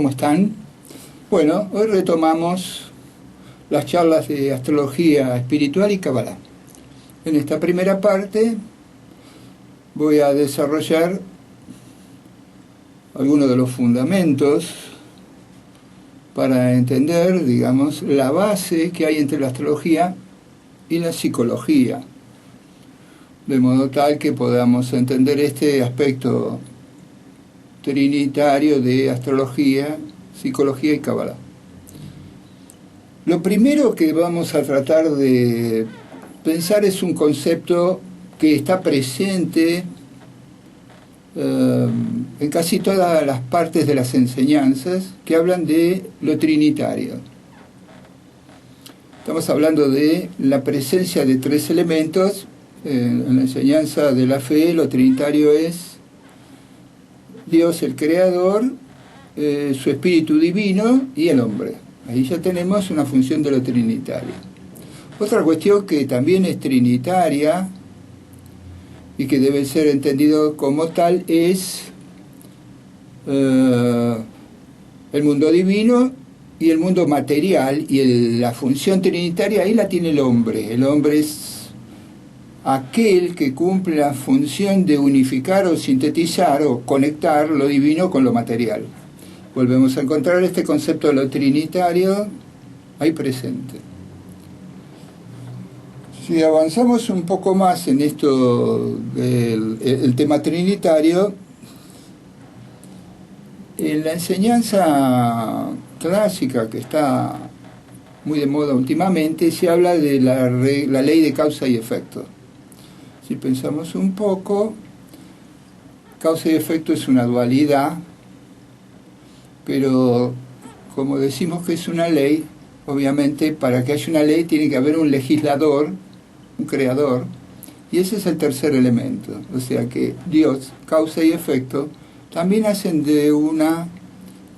¿Cómo están? Bueno, hoy retomamos las charlas de astrología espiritual y Kabbalah. En esta primera parte voy a desarrollar algunos de los fundamentos para entender, digamos, la base que hay entre la astrología y la psicología, de modo tal que podamos entender este aspecto trinitario de astrología, psicología y Kabbalah. Lo primero que vamos a tratar de pensar es un concepto que está presente en casi todas las partes de las enseñanzas que hablan de lo trinitario. Estamos hablando de la presencia de tres elementos. En la enseñanza de la fe, lo trinitario es Dios el Creador, su Espíritu Divino y el hombre. Ahí ya tenemos una función de lo trinitario. Otra cuestión que también es trinitaria y que debe ser entendido como tal es el mundo divino y el mundo material, y la función trinitaria ahí la tiene el hombre. El hombre es aquel que cumple la función de unificar o sintetizar o conectar lo divino con lo material. Volvemos a encontrar este concepto de lo trinitario ahí presente. Si avanzamos un poco más en esto del tema trinitario, en la enseñanza clásica que está muy de moda últimamente, se habla de la ley de causa y efecto. Si pensamos un poco, causa y efecto es una dualidad, pero como decimos que es una ley, obviamente para que haya una ley tiene que haber un legislador, un creador, y ese es el tercer elemento. O sea que Dios, causa y efecto, también hacen de una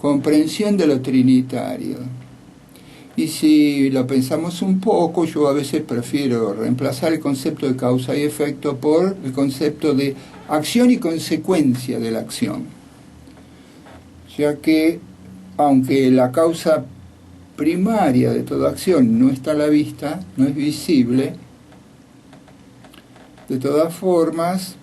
comprensión de lo trinitario. Y si lo pensamos un poco, yo a veces prefiero reemplazar el concepto de causa y efecto por el concepto de acción y consecuencia de la acción. Ya que, aunque la causa primaria de toda acción no está a la vista, no es visible, de todas formas,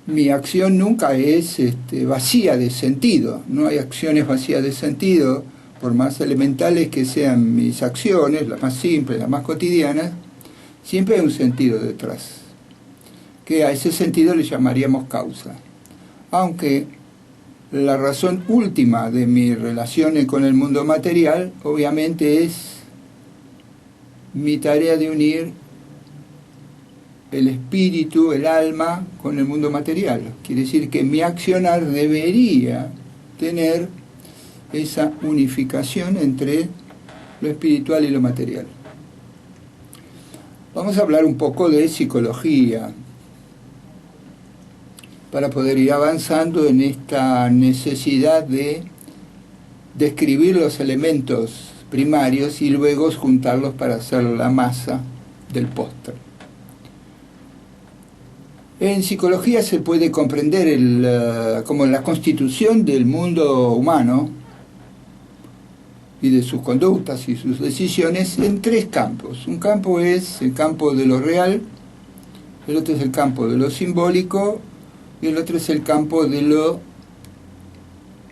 mi acción nunca es vacía de sentido. No hay acciones vacías de sentido, por más elementales que sean mis acciones, las más simples, las más cotidianas, siempre hay un sentido detrás, que a ese sentido le llamaríamos causa. Aunque la razón última de mis relaciones con el mundo material, obviamente, es mi tarea de unir el espíritu, el alma, con el mundo material. Quiere decir que mi accionar debería tener esa unificación entre lo espiritual y lo material. Vamos a hablar un poco de psicología para poder ir avanzando en esta necesidad de describir los elementos primarios y luego juntarlos para hacer la masa del postre. En psicología se puede comprender como la constitución del mundo humano y de sus conductas y sus decisiones en tres campos. Un campo es el campo de lo real, el otro es el campo de lo simbólico y el otro es el campo de lo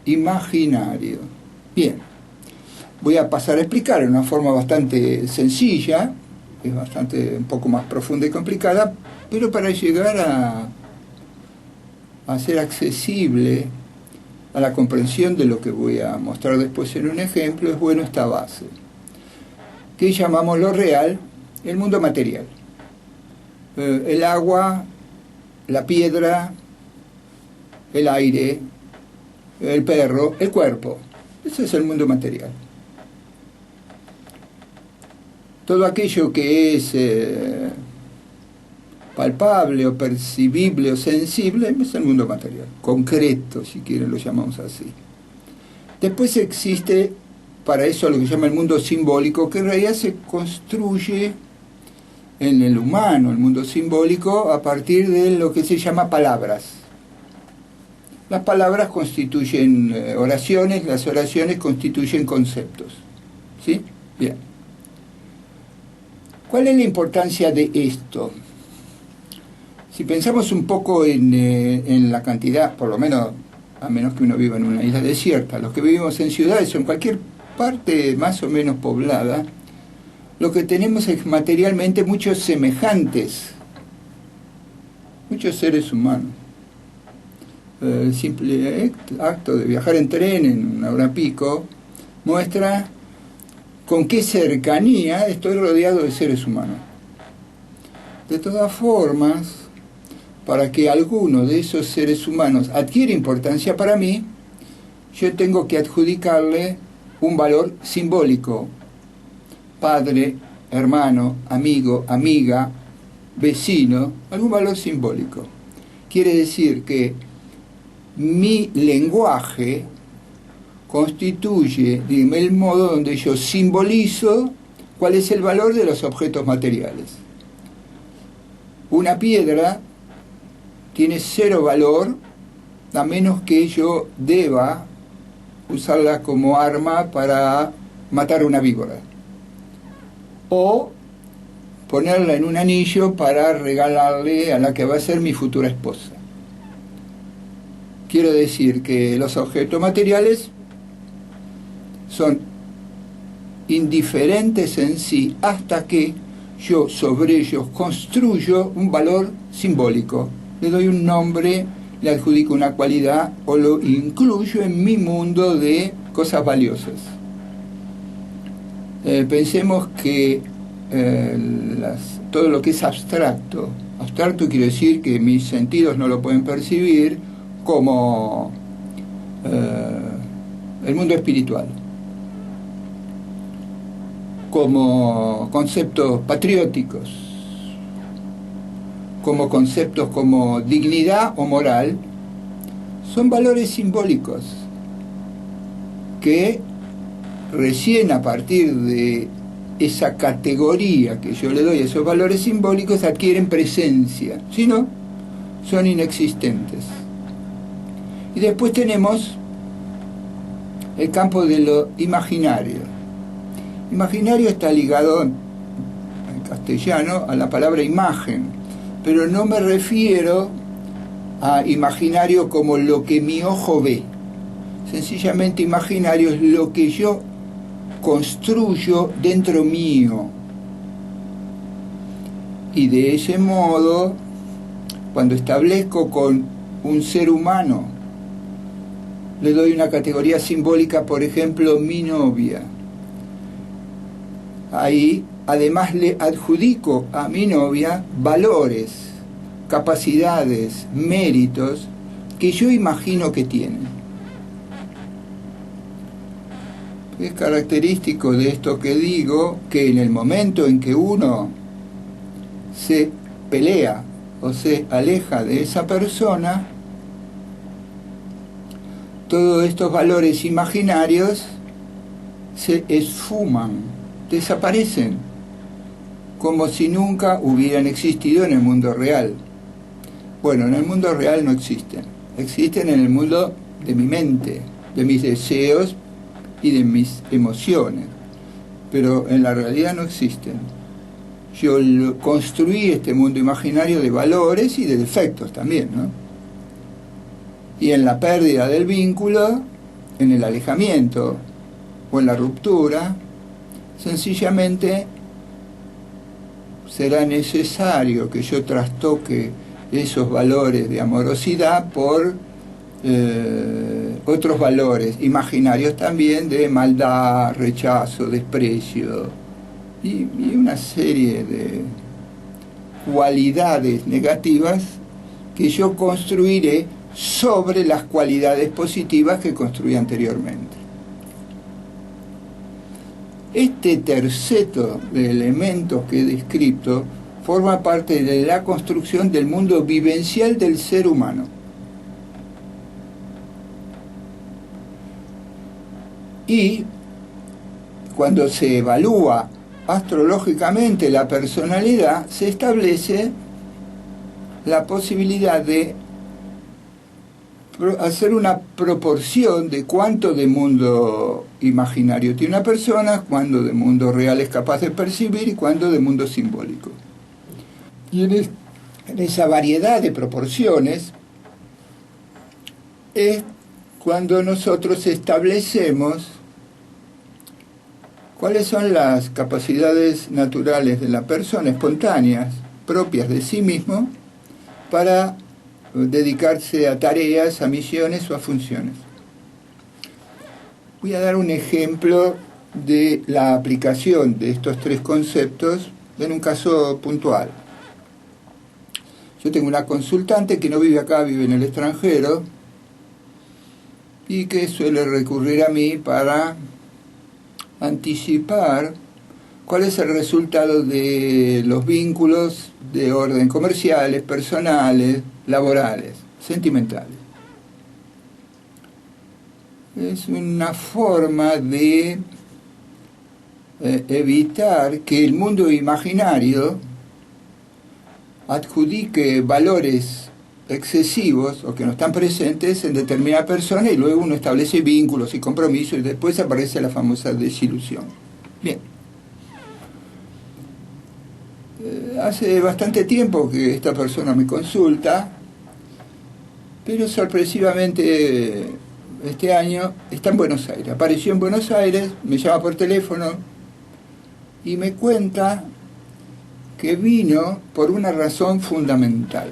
imaginario. Bien, voy a pasar a explicar de una forma bastante sencilla, es bastante un poco más profunda y complicada, pero para llegar a ser accesible a la comprensión de lo que voy a mostrar después en un ejemplo, es bueno esta base, que llamamos lo real, el mundo material. El agua, la piedra, el aire, el perro, el cuerpo. Ese es el mundo material. Todo aquello que es palpable o percibible o sensible es el mundo material, concreto, si quieren lo llamamos así. Después existe para eso lo que se llama el mundo simbólico, que en realidad se construye en el humano, el mundo simbólico, a partir de lo que se llama palabras. Las palabras constituyen oraciones, las oraciones constituyen conceptos. ¿Sí? Bien. ¿Cuál es la importancia de esto? Si pensamos un poco en la cantidad, por lo menos, a menos que uno viva en una isla desierta, los que vivimos en ciudades o en cualquier parte más o menos poblada, lo que tenemos es materialmente muchos semejantes, muchos seres humanos. El simple acto de viajar en tren en una hora pico muestra con qué cercanía estoy rodeado de seres humanos. De todas formas, para que alguno de esos seres humanos adquiera importancia para mí, yo tengo que adjudicarle un valor simbólico. Padre, hermano, amigo, amiga, vecino, algún valor simbólico. Quiere decir que mi lenguaje constituye, dime, el modo donde yo simbolizo cuál es el valor de los objetos materiales. Una piedra tiene cero valor a menos que yo deba usarla como arma para matar una víbora o ponerla en un anillo para regalarle a la que va a ser mi futura esposa. Quiero decir que los objetos materiales son indiferentes en sí hasta que yo sobre ellos construyo un valor simbólico. Le doy un nombre, le adjudico una cualidad o lo incluyo en mi mundo de cosas valiosas. Pensemos que todo lo que es abstracto quiere decir que mis sentidos no lo pueden percibir, como el mundo espiritual, como conceptos patrióticos, como conceptos como dignidad o moral, son valores simbólicos que recién a partir de esa categoría que yo le doy a esos valores simbólicos adquieren presencia, si no, son inexistentes. Y después tenemos el campo de lo imaginario. Imaginario está ligado en castellano a la palabra imagen, pero no me refiero a imaginario como lo que mi ojo ve. Sencillamente imaginario es lo que yo construyo dentro mío. Y de ese modo, cuando establezco con un ser humano, le doy una categoría simbólica, por ejemplo, mi novia. Ahí, además, le adjudico a mi novia valores, capacidades, méritos que yo imagino que tiene. Es característico de esto que digo, que en el momento en que uno se pelea o se aleja de esa persona, todos estos valores imaginarios se esfuman, desaparecen, como si nunca hubieran existido en el mundo real. Bueno, en el mundo real no existen, existen en el mundo de mi mente, de mis deseos y de mis emociones, pero en la realidad no existen. Yo construí este mundo imaginario de valores y de defectos también, ¿no? Y en la pérdida del vínculo, en el alejamiento o en la ruptura, sencillamente será necesario que yo trastoque esos valores de amorosidad por otros valores imaginarios también de maldad, rechazo, desprecio y una serie de cualidades negativas que yo construiré sobre las cualidades positivas que construí anteriormente. Este terceto de elementos que he descrito forma parte de la construcción del mundo vivencial del ser humano. Y cuando se evalúa astrológicamente la personalidad, se establece la posibilidad de hacer una proporción de cuánto de mundo imaginario tiene una persona, cuánto de mundo real es capaz de percibir y cuánto de mundo simbólico. Y en esa variedad de proporciones es cuando nosotros establecemos cuáles son las capacidades naturales de la persona, espontáneas, propias de sí mismo, para dedicarse a tareas, a misiones o a funciones. Voy a dar un ejemplo de la aplicación de estos tres conceptos en un caso puntual. Yo tengo una consultante que no vive acá, vive en el extranjero, y que suele recurrir a mí para anticipar cuál es el resultado de los vínculos de orden comerciales, personales, laborales, sentimentales. Es una forma de evitar que el mundo imaginario adjudique valores excesivos o que no están presentes en determinada persona y luego uno establece vínculos y compromisos y después aparece la famosa desilusión. Bien. Hace bastante tiempo que esta persona me consulta, pero sorpresivamente este año está en Buenos Aires. Apareció en Buenos Aires, me llama por teléfono y me cuenta que vino por una razón fundamental.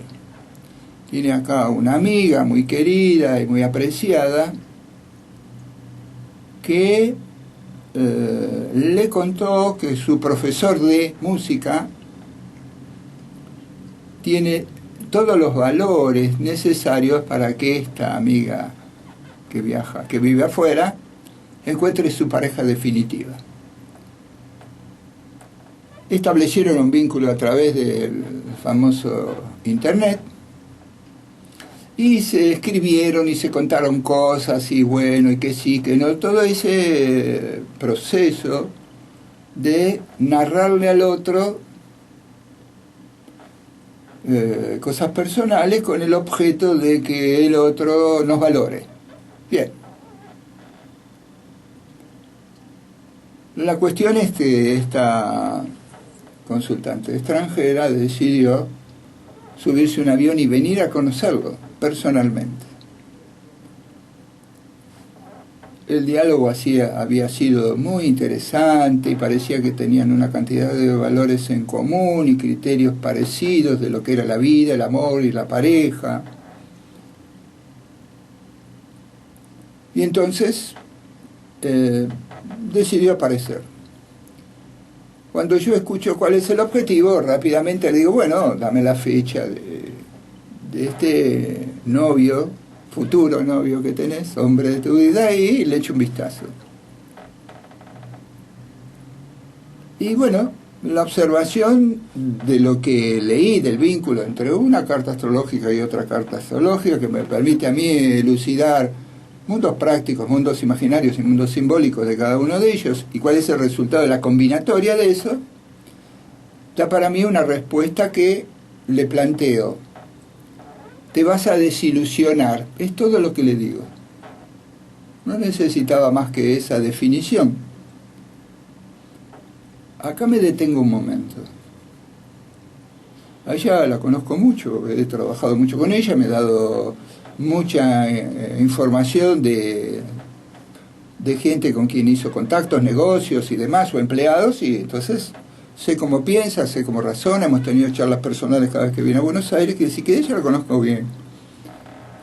Tiene acá una amiga muy querida y muy apreciada que le contó que su profesor de música tiene todos los valores necesarios para que esta amiga que viaja, que vive afuera, encuentre su pareja definitiva. Establecieron un vínculo a través del famoso internet y se escribieron y se contaron cosas y bueno, y que sí, que no, todo ese proceso de narrarle al otro cosas personales con el objeto de que el otro nos valore. Bien. La cuestión es que esta consultante extranjera decidió subirse a un avión y venir a conocerlo personalmente. El diálogo había sido muy interesante y parecía que tenían una cantidad de valores en común y criterios parecidos de lo que era la vida, el amor y la pareja. Y entonces decidió aparecer. Cuando yo escucho cuál es el objetivo, rápidamente le digo, bueno, dame la fecha de este novio, futuro novio que tenés, hombre de tu vida, y le echo un vistazo. Y bueno, la observación de lo que leí del vínculo entre una carta astrológica y otra carta astrológica, que me permite a mí elucidar mundos prácticos, mundos imaginarios y mundos simbólicos de cada uno de ellos, y cuál es el resultado de la combinatoria de eso, da para mí una respuesta que le planteo. Te vas a desilusionar, es todo lo que le digo. No necesitaba más que esa definición. Acá me detengo un momento. A ella la conozco mucho, he trabajado mucho con ella, me ha dado mucha información de gente con quien hizo contactos, negocios y demás, o empleados, y entonces sé cómo piensa, sé cómo razona, hemos tenido charlas personales cada vez que viene a Buenos Aires, que sí que ella la conozco bien.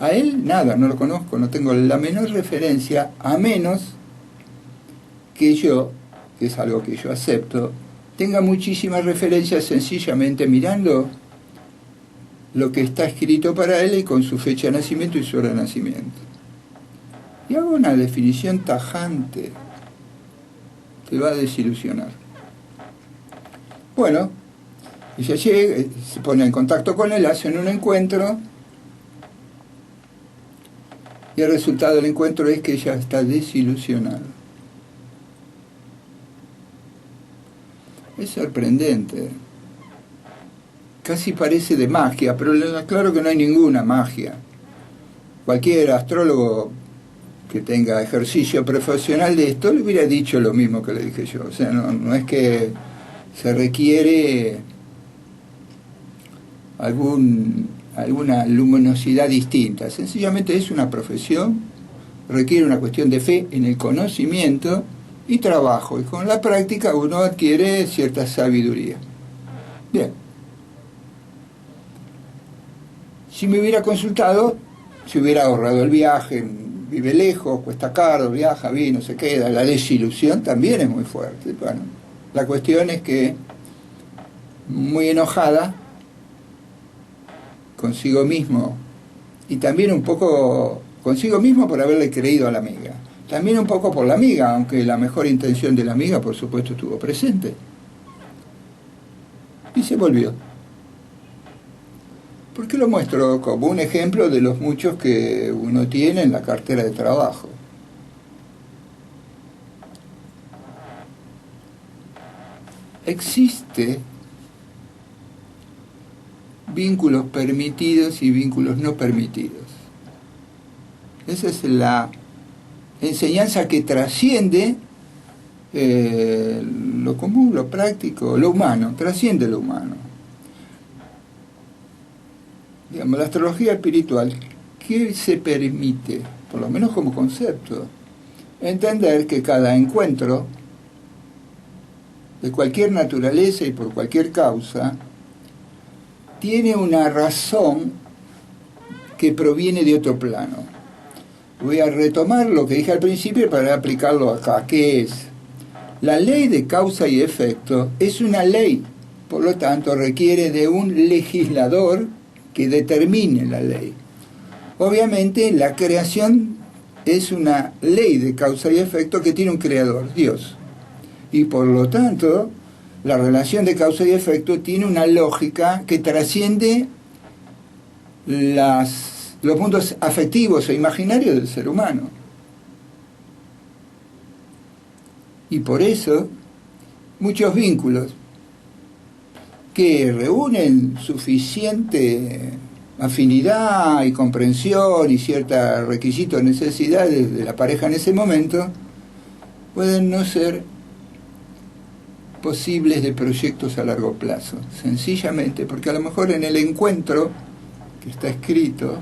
A él nada, no lo conozco, no tengo la menor referencia, a menos que yo, que es algo que yo acepto, tenga muchísimas referencias sencillamente mirando lo que está escrito para él y con su fecha de nacimiento y su hora de nacimiento. Y hago una definición tajante, te va a desilusionar. Bueno, ella llega, se pone en contacto con él, hacen un encuentro, y el resultado del encuentro es que ella está desilusionada. Es sorprendente. Casi parece de magia, pero les aclaro que no hay ninguna magia. cualquier astrólogo que tenga ejercicio profesional de esto le hubiera dicho lo mismo que le dije yo. O sea, no es que se requiere alguna luminosidad distinta, sencillamente es una profesión, requiere una cuestión de fe en el conocimiento y trabajo, y con la práctica uno adquiere cierta sabiduría. Bien, si me hubiera consultado, se hubiera ahorrado el viaje, vive lejos, cuesta caro, viaja, no se queda, la desilusión también es muy fuerte. Bueno, la cuestión es que, muy enojada consigo mismo, y también un poco consigo mismo por haberle creído a la amiga, también un poco por la amiga, aunque la mejor intención de la amiga por supuesto estuvo presente, y se volvió. ¿Por qué lo muestro? Como un ejemplo de los muchos que uno tiene en la cartera de trabajo. Existe vínculos permitidos y vínculos no permitidos. Esa es la enseñanza que trasciende lo común, lo práctico, lo humano, trasciende lo humano. Digamos, la astrología espiritual, ¿qué se permite? Por lo menos como concepto, entender que cada encuentro de cualquier naturaleza y por cualquier causa tiene una razón que proviene de otro plano. Voy a retomar lo que dije al principio para aplicarlo acá, que es la ley de causa y efecto. Es una ley, por lo tanto requiere de un legislador que determine la ley. Obviamente la creación es una ley de causa y efecto que tiene un creador, Dios, y por lo tanto la relación de causa y efecto tiene una lógica que trasciende los mundos afectivos e imaginarios del ser humano. Y por eso muchos vínculos que reúnen suficiente afinidad y comprensión y ciertos requisitos, necesidades de la pareja en ese momento, pueden no ser posibles de proyectos a largo plazo, sencillamente porque a lo mejor en el encuentro que está escrito,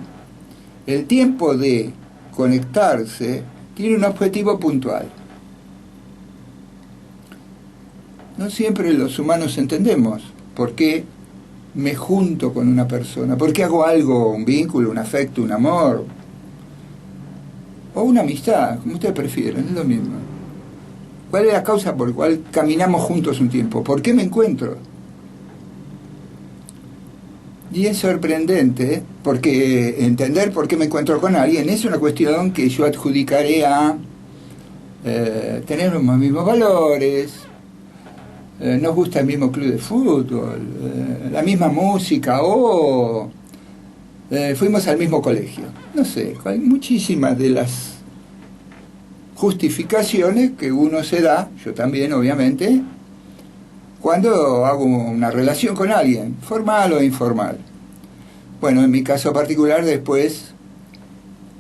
el tiempo de conectarse tiene un objetivo puntual. No siempre los humanos entendemos por qué me junto con una persona, por qué hago algo, un vínculo, un afecto, un amor, o una amistad, como ustedes prefieren, es lo mismo. ¿Cuál es la causa por la cual caminamos juntos un tiempo? ¿Por qué me encuentro? Y es sorprendente, porque entender por qué me encuentro con alguien es una cuestión que yo adjudicaré a tener los mismos valores, nos gusta el mismo club de fútbol, la misma música, o fuimos al mismo colegio. No sé, hay muchísimas de las justificaciones que uno se da, yo también obviamente, cuando hago una relación con alguien, formal o informal. Bueno, en mi caso particular, después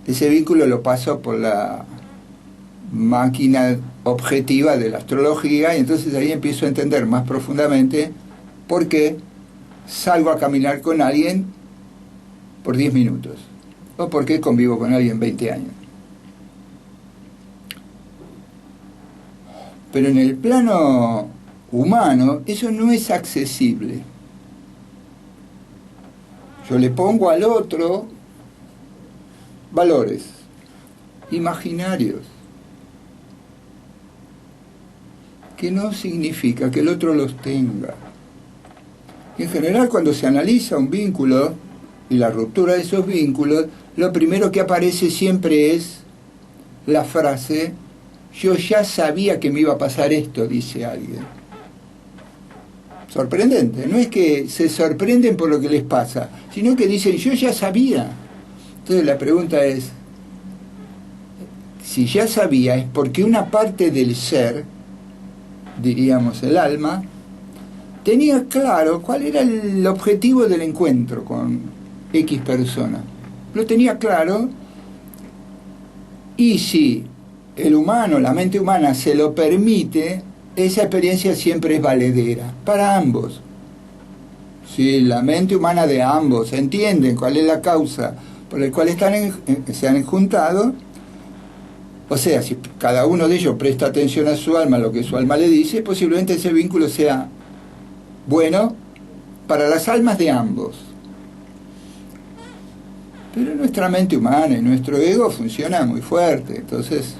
ese vínculo lo paso por la máquina objetiva de la astrología, y entonces ahí empiezo a entender más profundamente por qué salgo a caminar con alguien por 10 minutos, o por qué convivo con alguien 20 años. Pero en el plano humano eso no es accesible. Yo le pongo al otro valores imaginarios, que no significa que el otro los tenga. Y en general, cuando se analiza un vínculo y la ruptura de esos vínculos, lo primero que aparece siempre es la frase: yo ya sabía que me iba a pasar esto, dice alguien. Sorprendente, no es que se sorprenden por lo que les pasa, sino que dicen, yo ya sabía. Entonces la pregunta es, si ya sabía, es porque una parte del ser, diríamos el alma, tenía claro cuál era el objetivo del encuentro con X persona. Lo tenía claro, Y si el humano, la mente humana se lo permite, esa experiencia siempre es valedera para ambos. Si la mente humana de ambos entienden cuál es la causa por la cual se han juntado, o sea, si cada uno de ellos presta atención a su alma, a lo que su alma le dice, posiblemente ese vínculo sea bueno para las almas de ambos. Pero nuestra mente humana y nuestro ego funciona muy fuerte, entonces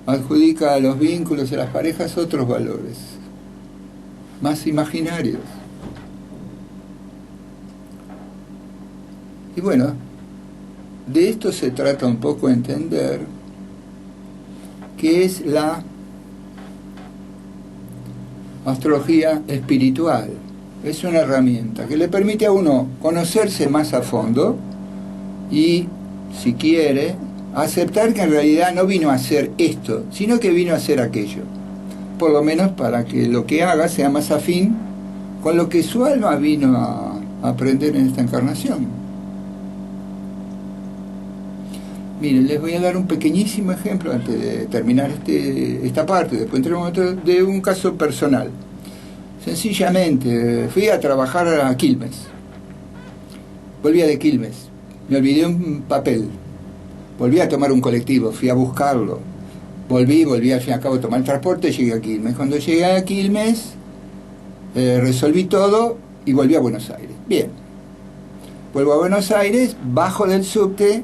adjudica a los vínculos y a las parejas otros valores, más imaginarios. Y bueno, de esto se trata un poco entender qué es la astrología espiritual. Es una herramienta que le permite a uno conocerse más a fondo y, si quiere, aceptar que en realidad no vino a hacer esto, sino que vino a hacer aquello. Por lo menos para que lo que haga sea más afín con lo que su alma vino a aprender en esta encarnación. Miren, les voy a dar un pequeñísimo ejemplo antes de terminar esta parte, después entremos de un caso personal. Sencillamente, fui a trabajar a Quilmes. Volvía de Quilmes. Me olvidé un papel. Volví a tomar un colectivo, fui a buscarlo. Volví al fin y al cabo a tomar el transporte y llegué a Quilmes. Cuando llegué a Quilmes, resolví todo y volví a Buenos Aires. Bien. Vuelvo a Buenos Aires, bajo del subte,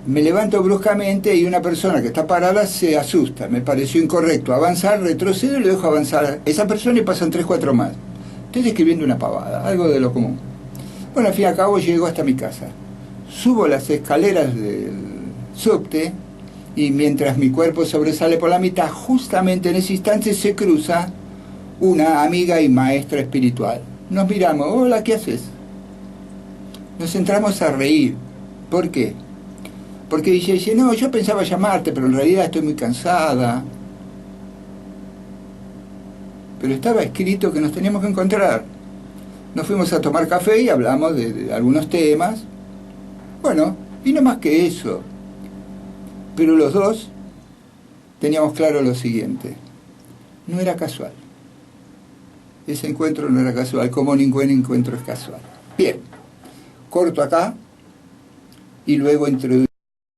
me levanto bruscamente y una persona que está parada se asusta. Me pareció incorrecto avanzar, retrocedo y le dejo avanzar a esa persona y pasan 3, 4 más. Estoy describiendo una pavada, algo de lo común. Bueno, al fin y al cabo llego hasta mi casa. Subo las escaleras del subte y mientras mi cuerpo sobresale por la mitad, justamente en ese instante se cruza una amiga y maestra espiritual. Nos miramos, hola, ¿qué haces? Nos entramos a reír. ¿Por qué? Porque dice, no, yo pensaba llamarte, pero en realidad estoy muy cansada. Pero estaba escrito que nos teníamos que encontrar. Nos fuimos a tomar café y hablamos de algunos temas. Bueno, y no más que eso. Pero los dos teníamos claro lo siguiente. No era casual. Ese encuentro no era casual, como ningún encuentro es casual. Bien, corto acá y luego introducir